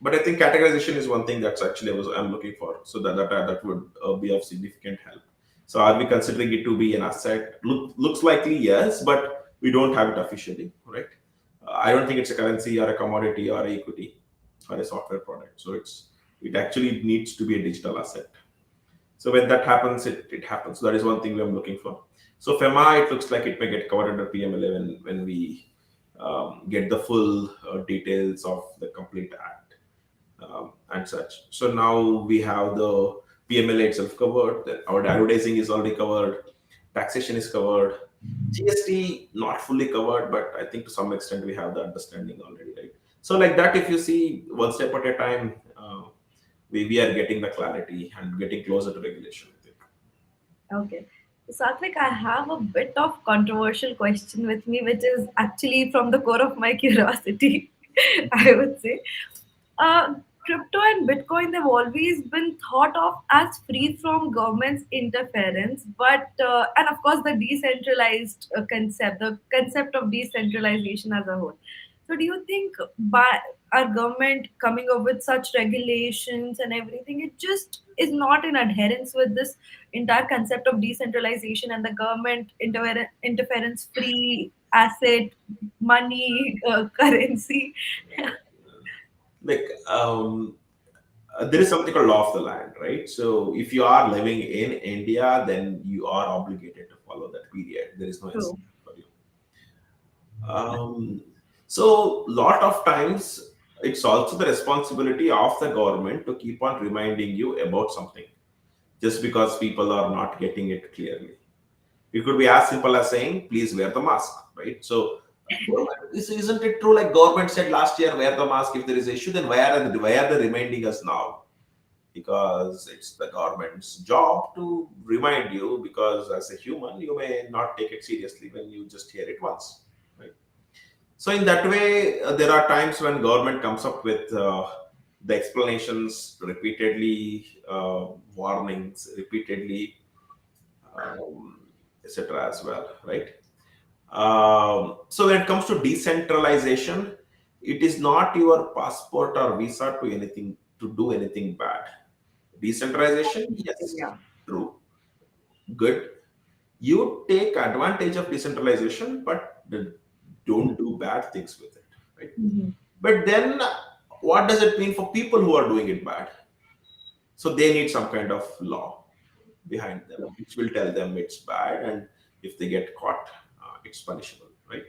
But I think categorization is one thing that's actually I'm looking for. So that would be of significant help. So are we considering it to be an asset? Looks likely yes, but we don't have it officially, right? I don't think it's a currency or a commodity or a equity or a software product. So it actually needs to be a digital asset. So when that happens, it happens. So that is one thing I'm looking for. So FEMA, it looks like it may get covered under PMLA when we get the full details of the complete act and such. So now we have the PMLA itself covered. Then our advertising is already covered. Taxation is covered. GST not fully covered, but I think to some extent we have the understanding already, right? So like that, if you see one step at a time, we are getting the clarity and getting closer to regulation, I think. Okay. Sathvik, I have a bit of controversial question with me, which is actually from the core of my curiosity, I would say. Crypto and Bitcoin, they've always been thought of as free from government's interference, but, and of course, the decentralized concept, the concept of decentralization as a whole. So, do you think by our government coming up with such regulations and everything, it just is not in adherence with this entire concept of decentralization and the government interference free asset, money, currency? Like there is something called law of the land, right? So if you are living in India, then you are obligated to follow that period. There is no True. exception for you. So lot of times it's also the responsibility of the government to keep on reminding you about something, just because people are not getting it clearly. It could be as simple as saying, please wear the mask, right? So isn't it true, like government said last year, wear the mask if there is an issue, then why are they reminding us now? Because it's the government's job to remind you, because as a human, you may not take it seriously when you just hear it once, right? So in that way, there are times when government comes up with the explanations repeatedly, warnings repeatedly, etc. as well, right? So when it comes to decentralization, it is not your passport or visa to anything to do anything bad. Decentralization, yes, Yeah. true, good. You take advantage of decentralization, but don't do bad things with it, right? But then, what does it mean for people who are doing it bad? So they need some kind of law behind them, which will tell them it's bad, and if they get caught, it's punishable, right?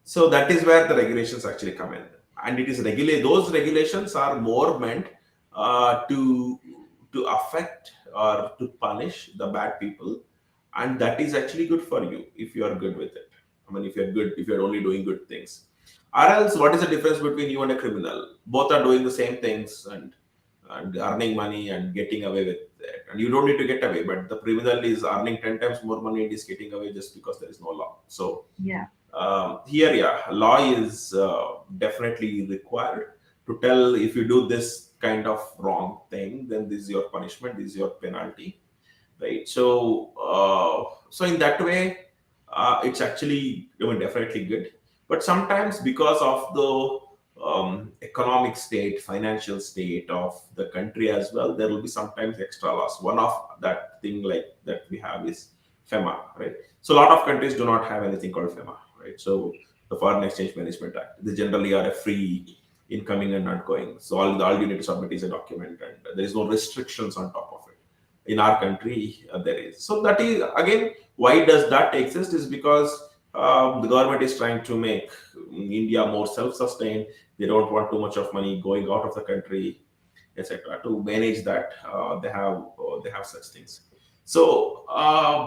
So that is where the regulations actually come in, and it is regulate. Those regulations are more meant to affect or to punish the bad people, and that is actually good for you if you are good with it. I mean, if you're good, if you're only doing good things, or else, what is the difference between you and a criminal? Both are doing the same things and earning money and getting away with it, and you don't need to get away. But the criminal is earning 10 times more money and is getting away just because there is no law. So Yeah. here, yeah, law is definitely required to tell, if you do this kind of wrong thing, then this is your punishment, this is your penalty, right? So in that way, it's actually, I mean, definitely good. But sometimes, because of the economic state, financial state of the country as well, there will be sometimes extra loss. One of that thing like that we have is FEMA, right? So a lot of countries do not have anything called FEMA, right? So the Foreign Exchange Management Act, they generally are a free incoming and outgoing. So all you need to submit is a document, and there is no restrictions on top of it. In our country, there is. So that is again why does that exist is because the government is trying to make India more self-sustained. They don't want too much of money going out of the country, etc. To manage that, they have such things. So,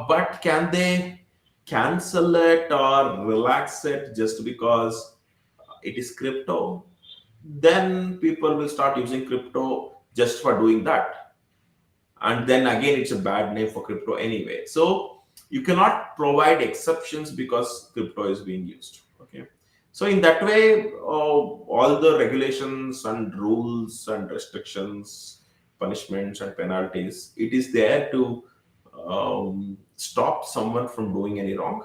but can they cancel it or relax it just because it is crypto? Then people will start using crypto just for doing that, and then again it's a bad name for crypto anyway. So you cannot provide exceptions because crypto is being used. Okay, so in that way, all the regulations and rules and restrictions, punishments and penalties, it is there to stop someone from doing any wrong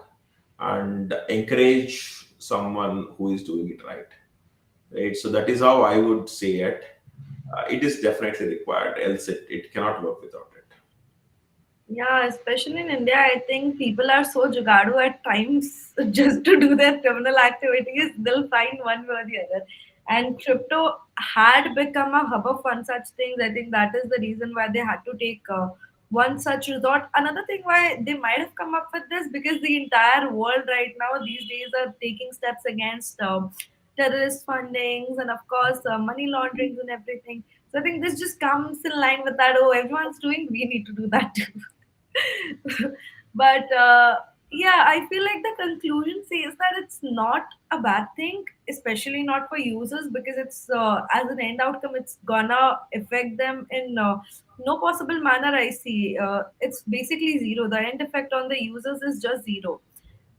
and encourage someone who is doing it right. So that is how I would say it. It is definitely required, else it cannot work without it. Yeah, especially in India, I think people are so jugadu at times just to do their criminal activities. They'll find one way or the other. And crypto had become a hub of one such things. I think that is the reason why they had to take one such resort. Another thing why they might have come up with this because the entire world right now these days are taking steps against terrorist fundings and of course money launderings and everything. So I think this just comes in line with that. Oh, everyone's doing, we need to do that too. But yeah, I feel like the conclusion says that it's not a bad thing, especially not for users, because it's as an end outcome, it's gonna affect them in no possible manner. I see it's basically zero. The end effect on the users is just zero.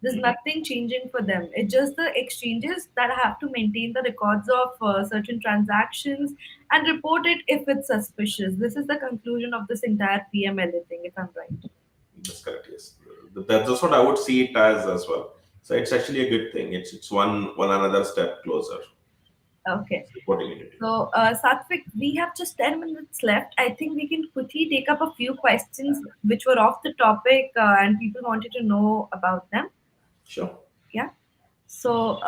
There's nothing changing for them. It's just the exchanges that have to maintain the records of certain transactions and report it if it's suspicious. This is the conclusion of this entire PMLA thing, if I'm right. That's correct. Yes, that's what I would see it as well. So it's actually a good thing. It's one another step closer. Okay. Reporting it. So, Sathvik, we have just 10 minutes left. I think we can quickly take up a few questions which were off the topic and people wanted to know about them. Sure. Yeah. So,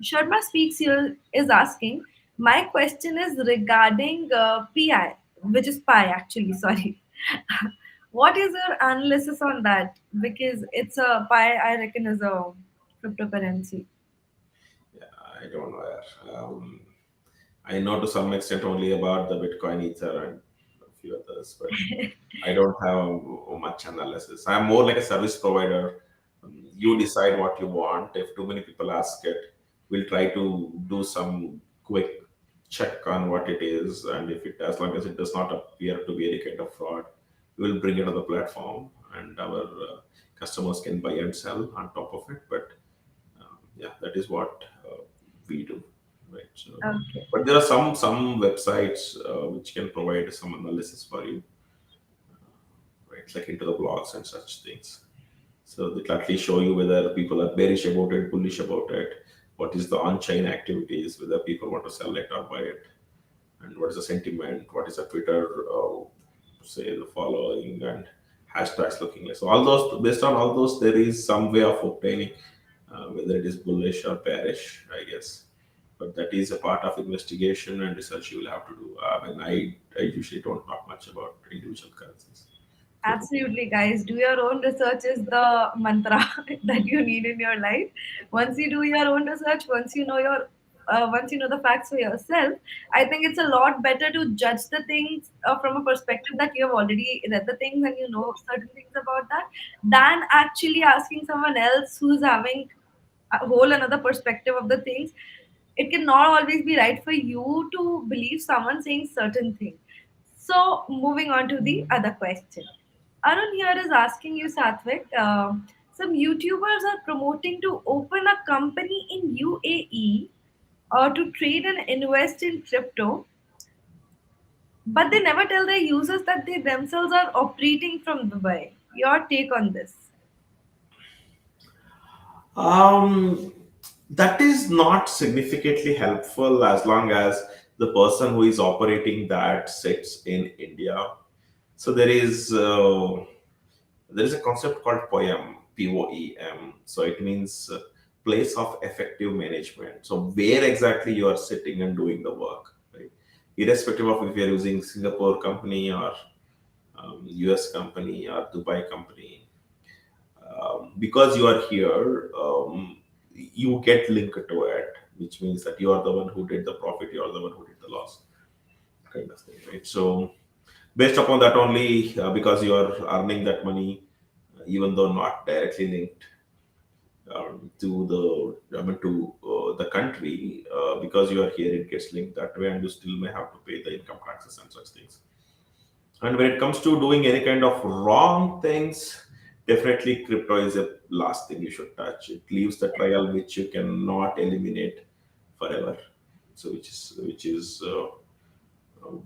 Sharma Speaks here is asking, my question is regarding PI, which is pi actually, sorry. What is your analysis on that? Because it's a pi, I reckon, is a cryptocurrency. Yeah, I don't know. I know to some extent only about the Bitcoin, Ether, and a few others, but I don't have much analysis. I'm more like a service provider. You decide what you want. If too many people ask it, we'll try to do some quick check on what it is, and if it, as long as it does not appear to be any kind of fraud, we'll bring it on the platform, and our customers can buy and sell on top of it. But yeah, that is what we do, right? So, Okay. but there are some websites which can provide some analysis for you, right? Like into the blogs and such things. So they can actually show you whether people are bearish about it, bullish about it, what is the on-chain activities, whether people want to sell it or buy it, and what is the sentiment, what is the Twitter, say the following and hashtags looking like. So all those, based on all those, there is some way of obtaining whether it is bullish or bearish, I guess. But that is a part of investigation and research you will have to do. I usually don't talk much about individual currencies. Absolutely, guys. Do your own research is the mantra that you need in your life. Once you do your own research, once you know the facts for yourself, I think it's a lot better to judge the things from a perspective that you have already read the things and you know certain things about that, than actually asking someone else who's having a whole another perspective of the things. It cannot always be right for you to believe someone saying certain thing. So moving on to the other question. Arun here is asking you, Sathvik, some YouTubers are promoting to open a company in UAE to trade and invest in crypto, but they never tell their users that they themselves are operating from Dubai. Your take on this? Um, That is not significantly helpful as long as the person who is operating that sits in India. So there is a concept called POEM, POEM. So it means place of effective management. So where exactly you are sitting and doing the work, right? Irrespective of if you are using Singapore company or US company or Dubai company, because you are here, you get linked to it, which means that you are the one who did the profit, you are the one who did the loss, kind of thing, right? So based upon that only, because you are earning that money, even though not directly linked to the country, because you are here, it gets linked that way, and you still may have to pay the income taxes and such things. And when it comes to doing any kind of wrong things, definitely crypto is a last thing you should touch. It leaves the trail which you cannot eliminate forever. So which is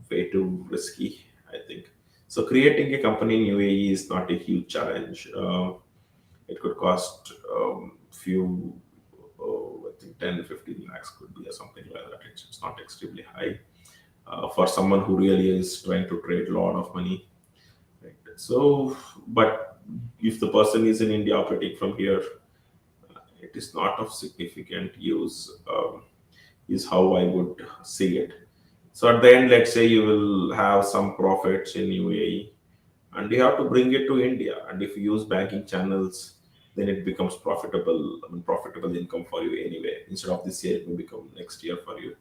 way too risky, I think. So creating a company in UAE is not a huge challenge. It could cost few, I think 10, 15 lakhs could be or something like that. It's not extremely high for someone who really is trying to trade a lot of money. Right. So, but if the person is in India operating from here, it is not of significant use, is how I would see it. So at the end, let's say you will have some profits in UAE and you have to bring it to India. And if you use banking channels, then it becomes profitable, profitable income for you anyway. Instead of this year, it will become next year for you.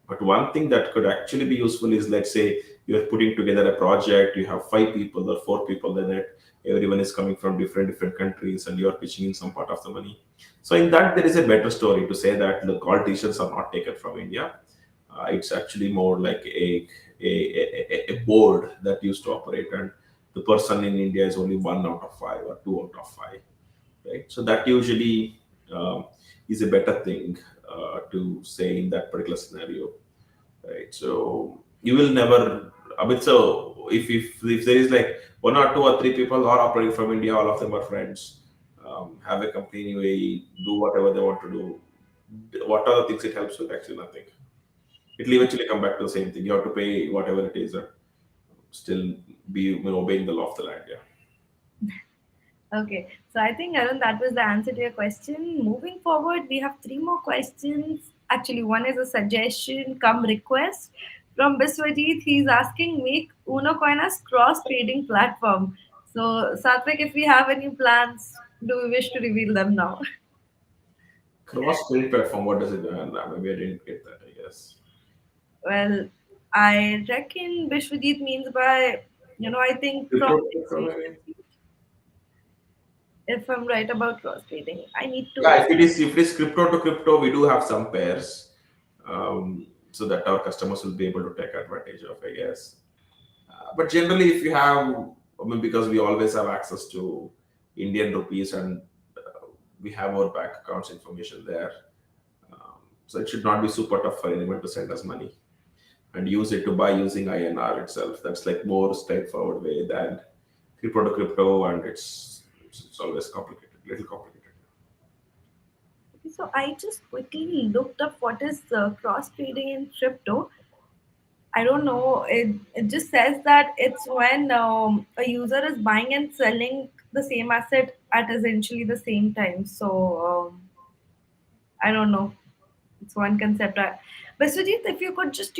But one thing that could actually be useful is, let's say you're putting together a project, you have 5 people or 4 people in it, everyone is coming from different countries, and you're pitching in some part of the money. So in that, there is a better story to say that look, all decisions are not taken from India. It's actually more like a board that used to operate, and the person in India is only 1 out of 5 or 2 out of 5, right? So that usually is a better thing to say in that particular scenario, right? So you will never. I mean, so if there is like 1 or 2 or 3 people are operating from India, all of them are friends, have a company in UAE, do whatever they want to do. What are the things it helps with? Actually, nothing. It will eventually come back to the same thing. You have to pay whatever it is, and still be obeying the law of the land. Yeah. Okay, so I think Arun, that was the answer to your question. Moving forward, we have three more questions. Actually, one is a suggestion come request from Biswajit. He's asking make Unocoin as cross trading platform. So Sathvik, if we have any plans, do we wish to reveal them now? Cross trade platform. What does it? Maybe I didn't get that. I guess. Well, I reckon Biswajit means by I think Crypto, cross crypto maybe? exchange. If I'm right about cross trading, I need to. Yeah, if it is crypto to crypto, we do have some pairs, so that our customers will be able to take advantage of, I guess. But generally, if you have, because we always have access to Indian rupees, and we have our bank accounts information there, so it should not be super tough for anyone to send us money and use it to buy using INR itself. That's like more straightforward way than crypto to crypto, and it's always complicated, little complicated. So I just quickly looked up what is cross trading in crypto. I don't know. It just says that it's when a user is buying and selling the same asset at essentially the same time. So I don't know. It's one concept. But Sujit, if you could just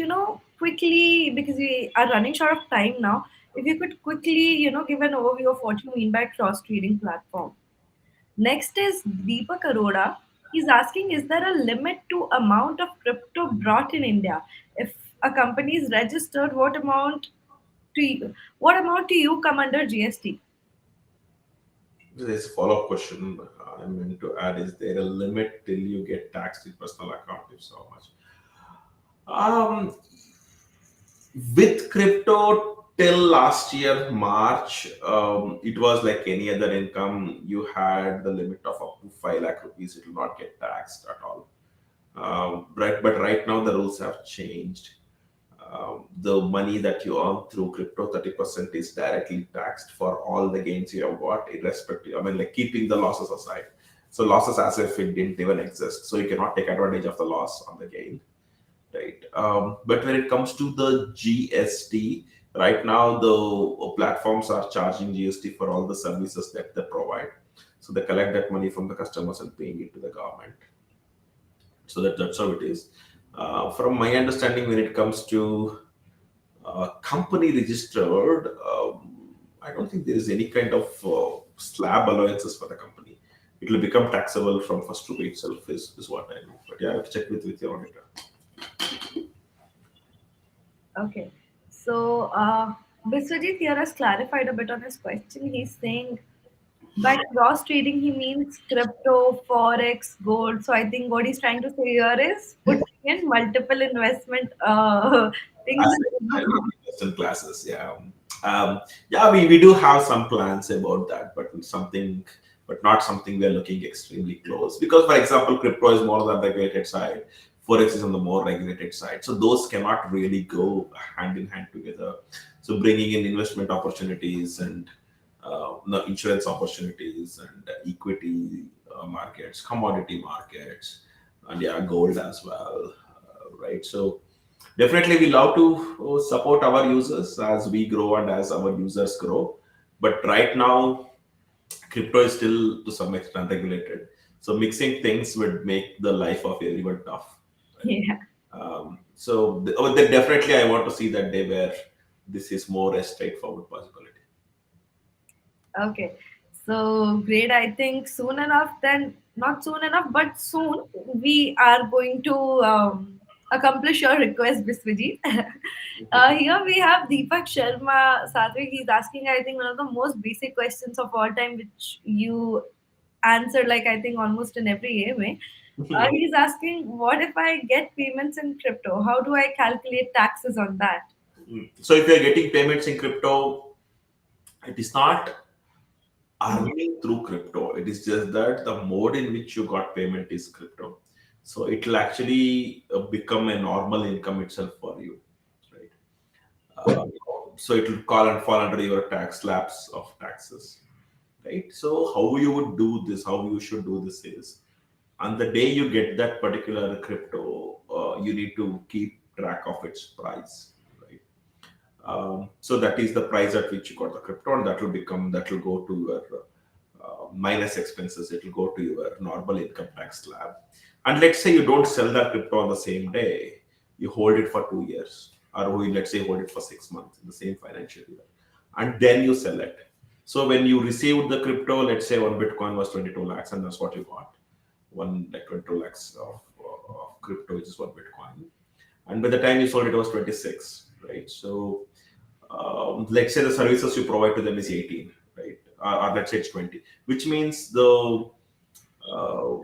quickly, because we are running short of time now, if you could quickly give an overview of what you mean by cross trading platform. Next is Deepak Arora. He's asking, is there a limit to amount of crypto brought in India? If a company is registered, what amount to you come under GST? There's a follow-up question I meant to add. Is there a limit till you get taxed in personal account? If so, how much? With crypto till last year March, it was like any other income. You had the limit of up to 5 lakh rupees. It will not get taxed at all. Right, but right now the rules have changed. The money that you earn through crypto, 30% is directly taxed for all the gains you have got, irrespective. I mean, like keeping the losses aside. So losses as if it didn't even exist. So you cannot take advantage of the loss on the gain, right? But when it comes to the GST, right now the platforms are charging GST for all the services that they provide. So they collect that money from the customers and paying it to the government. So that's how it is. From my understanding, when it comes to company registered, I don't think there is any kind of slab allowances for the company. It will become taxable from first rupee itself, is what I know. But yeah, I have to check with your auditor. Okay. So, Biswajit here has clarified a bit on his question. He's saying by cross trading, he means crypto, forex, gold. So, I think what he's trying to say here is putting in multiple investment things. I mean, Western classes, yeah. Yeah, we do have some plans about that, but not something we are looking extremely close. Because, for example, crypto is more on the regulated side, forex is on the more regulated side. So those cannot really go hand in hand together. So bringing in investment opportunities and no, insurance opportunities and equity markets, commodity markets, and yeah, gold as well, right? So definitely, we love to support our users as we grow and as our users grow. But right now, crypto is still to some extent regulated. So mixing things would make the life of everyone tough. Yeah. Definitely, I want to see that day where this is more a straightforward possibility. Okay. So great. I think soon enough, then not soon enough, but soon we are going to accomplish your request, Biswajit. Here we have Deepak Sharma Sathvik. He's asking, I think, one of the most basic questions of all time, which you answer like I think almost in every AMA. He's asking, what if I get payments in crypto? How do I calculate taxes on that? So if you are getting payments in crypto, it is not earning through crypto. It is just that the mode in which you got payment is crypto. So it will actually become a normal income itself for you, right? Uh, so it will call and fall under your tax slabs of taxes, right? So how you would do this, how you should do this is, on the day you get that particular crypto, you need to keep track of its price, right? So that is the price at which you got the crypto, and that will go to your minus expenses. It will go to your normal income tax slab. And let's say you don't sell that crypto on the same day, you hold it for 2 years, or let's say hold it for 6 months in the same financial year, and then you sell it. So when you received the crypto, let's say one Bitcoin was 22 lakhs, and that's what you got, one like 22 lakhs of crypto, which is one Bitcoin. And by the time you sold it, it was 26, right? So let's say the services you provide to them is 18, right? Or let's say it's 20, which means the uh,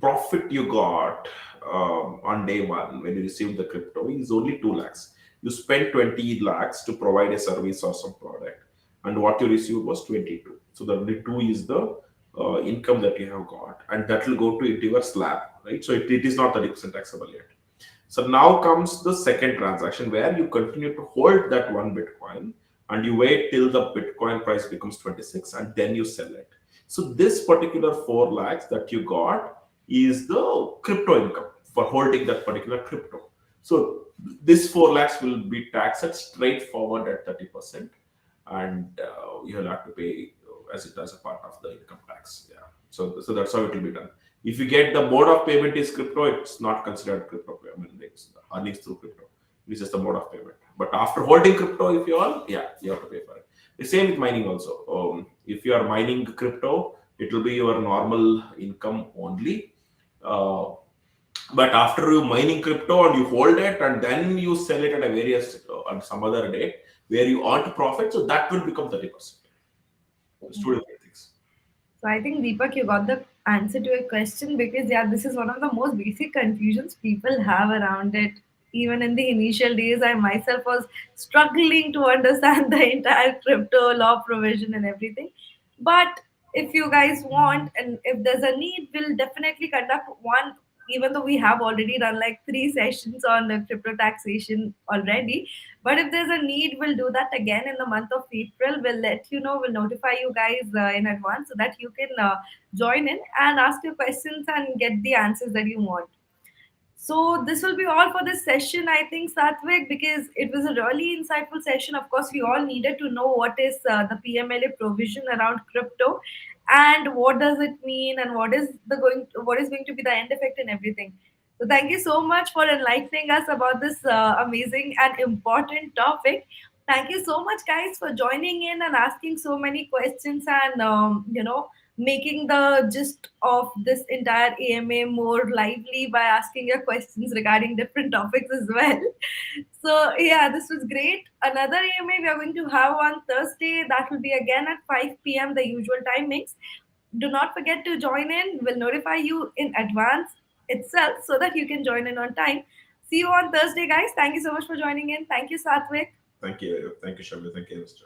profit you got on day one when you received the crypto is only 2 lakhs. You spent 20 lakhs to provide a service or some product, and what you received was 22. So the only 2 is the income that you have got, and that will go to into your slab, right? So it is not 30% taxable yet. So now comes the second transaction where you continue to hold that one Bitcoin and you wait till the Bitcoin price becomes 26 and then you sell it. So this particular 4 lakhs that you got is the crypto income for holding that particular crypto. So this 4 lakhs will be taxed at straightforward at 30%, and you'll have to pay as it as a part of the income tax. Yeah. So that's how it will be done. If you get the mode of payment is crypto, it's not considered crypto payment. It's earnings through crypto. It's just the mode of payment. But after holding crypto, if you all, yeah, you have to pay for it. The same with mining also. If you are mining crypto, it will be your normal income only. But after you mining crypto and you hold it and then you sell it at a various on some other date where you earn profit, so that will become 30%. It's two different things. So I think Deepak, you got the answer to your question because yeah, this is one of the most basic confusions people have around it. Even in the initial days, I myself was struggling to understand the entire crypto law provision and everything. But if you guys want and if there's a need, we'll definitely conduct one even though we have already done like 3 sessions on crypto taxation already. But if there's a need, we'll do that again in the month of April. We'll let you know, we'll notify you guys in advance so that you can join in and ask your questions and get the answers that you want. So this will be all for this session, I think, Sathvik, because it was a really insightful session. Of course, we all needed to know what is the PMLA provision around crypto, and what does it mean, and what is going to be the end effect and everything. So thank you so much for enlightening us about this amazing and important topic. Thank you so much, guys, for joining in and asking so many questions and making the gist of this entire AMA more lively by asking your questions regarding different topics as well. So yeah, this was great. Another AMA we are going to have on Thursday. That will be again at 5 p.m. the usual timings. Do not forget to join in. We'll notify you in advance itself so that you can join in on time. See you on Thursday, guys. Thank you so much for joining in. Thank you, Sathvik. Thank you. Thank you, Shabli. Thank you, Mr.